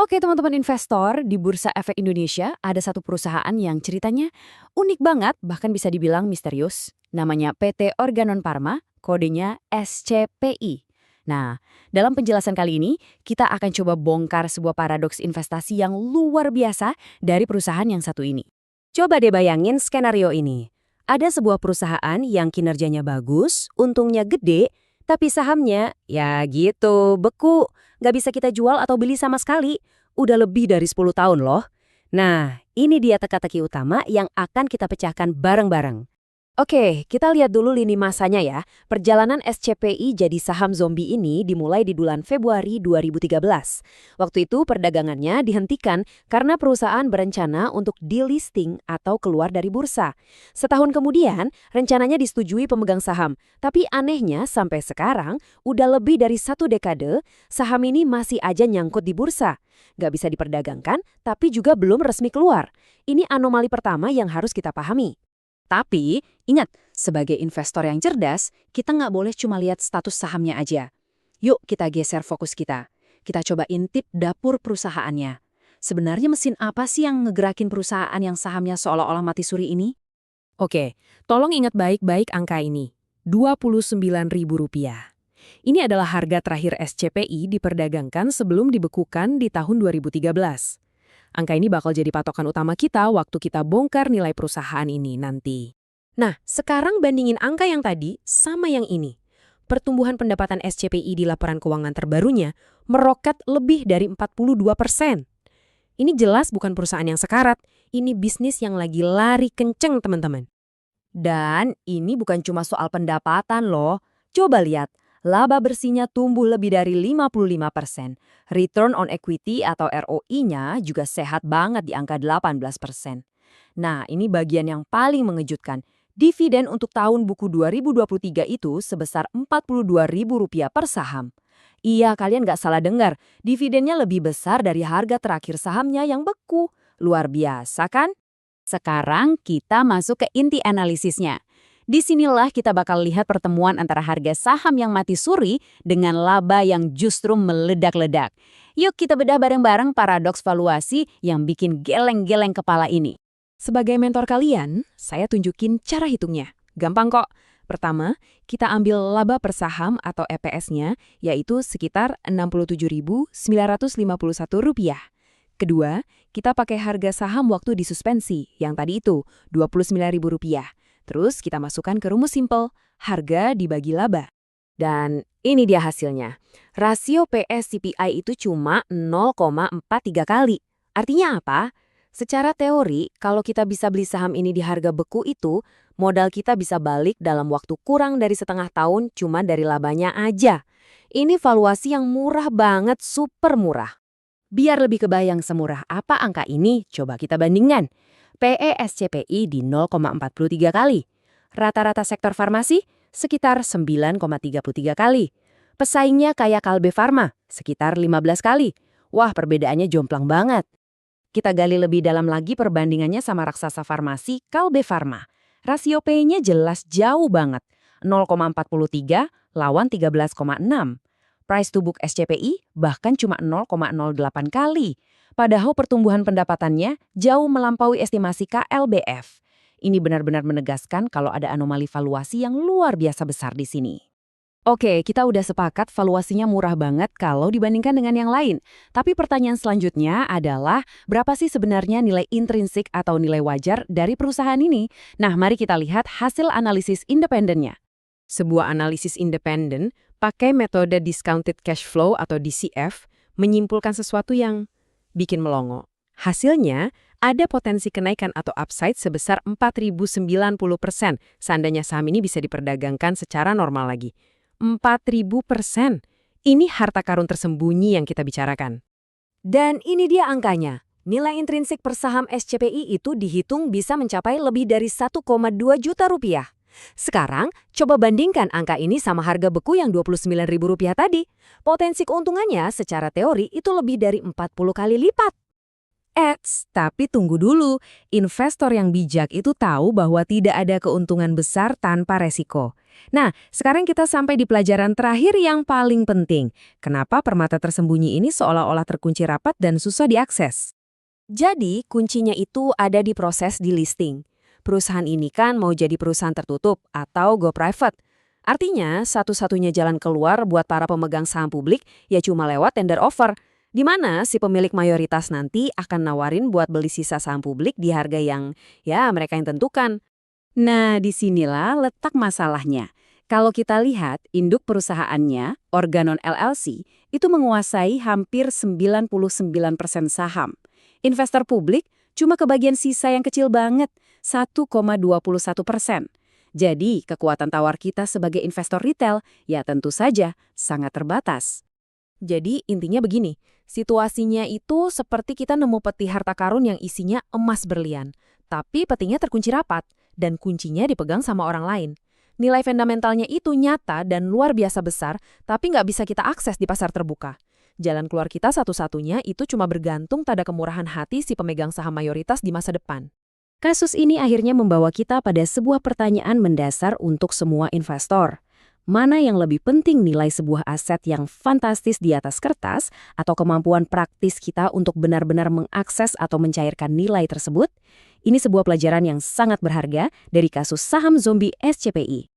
Oke teman-teman investor, di Bursa Efek Indonesia ada satu perusahaan yang ceritanya unik banget, bahkan bisa dibilang misterius. Namanya PT Organon Pharma, kodenya SCPI. Nah, dalam penjelasan kali ini, kita akan coba bongkar sebuah paradoks investasi yang luar biasa dari perusahaan yang satu ini. Coba deh bayangin skenario ini. Ada sebuah perusahaan yang kinerjanya bagus, untungnya gede, tapi sahamnya, ya gitu, beku. Nggak bisa kita jual atau beli sama sekali. Udah lebih dari 10 tahun loh. Nah, ini dia teka-teki utama yang akan kita pecahkan bareng-bareng. Oke, kita lihat dulu lini masanya ya. Perjalanan SCPI jadi saham zombie ini dimulai di bulan Februari 2013. Waktu itu perdagangannya dihentikan karena perusahaan berencana untuk delisting atau keluar dari bursa. Setahun kemudian, rencananya disetujui pemegang saham. Tapi anehnya sampai sekarang, udah lebih dari 1 dekade, saham ini masih aja nyangkut di bursa. Nggak bisa diperdagangkan, tapi juga belum resmi keluar. Ini anomali pertama yang harus kita pahami. Tapi, ingat, sebagai investor yang cerdas, kita nggak boleh cuma lihat status sahamnya aja. Yuk kita geser fokus kita. Kita coba intip dapur perusahaannya. Sebenarnya mesin apa sih yang ngegerakin perusahaan yang sahamnya seolah-olah mati suri ini? Oke, tolong ingat baik-baik angka ini. Rp29.000. Ini adalah harga terakhir SCPI diperdagangkan sebelum dibekukan di tahun 2013. Angka ini bakal jadi patokan utama kita waktu kita bongkar nilai perusahaan ini nanti. Nah, sekarang bandingin angka yang tadi sama yang ini. Pertumbuhan pendapatan SCPI di laporan keuangan terbarunya meroket lebih dari 42%. Ini jelas bukan perusahaan yang sekarat, ini bisnis yang lagi lari kenceng, teman-teman. Dan ini bukan cuma soal pendapatan loh. Coba lihat. Laba bersihnya tumbuh lebih dari 55%. Return on equity atau ROI-nya juga sehat banget di angka 18%. Nah, ini bagian yang paling mengejutkan. Dividen untuk tahun buku 2023 itu sebesar Rp42.000 per saham. Iya, kalian nggak salah dengar. Dividennya lebih besar dari harga terakhir sahamnya yang beku. Luar biasa kan? Sekarang kita masuk ke inti analisisnya. Disinilah kita bakal lihat pertemuan antara harga saham yang mati suri dengan laba yang justru meledak-ledak. Yuk kita bedah bareng-bareng paradoks valuasi yang bikin geleng-geleng kepala ini. Sebagai mentor kalian, saya tunjukin cara hitungnya. Gampang kok. Pertama, kita ambil laba per saham atau EPS-nya, yaitu sekitar Rp67.951. Kedua, kita pakai harga saham waktu disuspensi, yang tadi itu Rp29.000. Terus kita masukkan ke rumus simpel, harga dibagi laba. Dan ini dia hasilnya. Rasio PS/CPI itu cuma 0,43 kali. Artinya apa? Secara teori, kalau kita bisa beli saham ini di harga beku itu, modal kita bisa balik dalam waktu kurang dari setengah tahun cuma dari labanya aja. Ini valuasi yang murah banget, super murah. Biar lebih kebayang semurah apa angka ini, coba kita bandingkan. PE SCPI di 0,43 kali. Rata-rata sektor farmasi sekitar 9,33 kali. Pesaingnya kayak Kalbe Farma, sekitar 15 kali. Wah, perbedaannya jomplang banget. Kita gali lebih dalam lagi perbandingannya sama raksasa farmasi Kalbe Farma. Rasio P-nya jelas jauh banget, 0,43 lawan 13,6. Price to book SCPI bahkan cuma 0,08 kali. Padahal pertumbuhan pendapatannya jauh melampaui estimasi KLBF. Ini benar-benar menegaskan kalau ada anomali valuasi yang luar biasa besar di sini. Oke, kita udah sepakat valuasinya murah banget kalau dibandingkan dengan yang lain. Tapi pertanyaan selanjutnya adalah, berapa sih sebenarnya nilai intrinsik atau nilai wajar dari perusahaan ini? Nah, mari kita lihat hasil analisis independennya. Sebuah analisis independen pakai metode discounted cash flow atau DCF menyimpulkan sesuatu yang bikin melongo. Hasilnya, ada potensi kenaikan atau upside sebesar 4.090% seandainya saham ini bisa diperdagangkan secara normal lagi. 4.000%. Ini harta karun tersembunyi yang kita bicarakan. Dan ini dia angkanya. Nilai intrinsik per saham SCPI itu dihitung bisa mencapai lebih dari 1,2 juta rupiah. Sekarang, coba bandingkan angka ini sama harga beku yang Rp29.000 tadi. Potensi keuntungannya secara teori itu lebih dari 40 kali lipat. Tapi tunggu dulu. Investor yang bijak itu tahu bahwa tidak ada keuntungan besar tanpa resiko. Nah, sekarang kita sampai di pelajaran terakhir yang paling penting. Kenapa permata tersembunyi ini seolah-olah terkunci rapat dan susah diakses? Jadi, kuncinya itu ada di proses delisting. Perusahaan ini kan mau jadi perusahaan tertutup atau go private. Artinya, satu-satunya jalan keluar buat para pemegang saham publik ya cuma lewat tender offer, di mana si pemilik mayoritas nanti akan nawarin buat beli sisa saham publik di harga yang ya mereka yang tentukan. Nah, disinilah letak masalahnya. Kalau kita lihat, induk perusahaannya, Organon LLC, itu menguasai hampir 99% saham. Investor publik cuma kebagian sisa yang kecil banget, 1,21%. Jadi, kekuatan tawar kita sebagai investor retail ya tentu saja sangat terbatas. Jadi intinya begini, situasinya itu seperti kita nemu peti harta karun yang isinya emas berlian. Tapi petinya terkunci rapat, dan kuncinya dipegang sama orang lain. Nilai fundamentalnya itu nyata dan luar biasa besar, tapi nggak bisa kita akses di pasar terbuka. Jalan keluar kita satu-satunya itu cuma bergantung pada kemurahan hati si pemegang saham mayoritas di masa depan. Kasus ini akhirnya membawa kita pada sebuah pertanyaan mendasar untuk semua investor. Mana yang lebih penting, nilai sebuah aset yang fantastis di atas kertas atau kemampuan praktis kita untuk benar-benar mengakses atau mencairkan nilai tersebut? Ini sebuah pelajaran yang sangat berharga dari kasus saham zombie SCPI.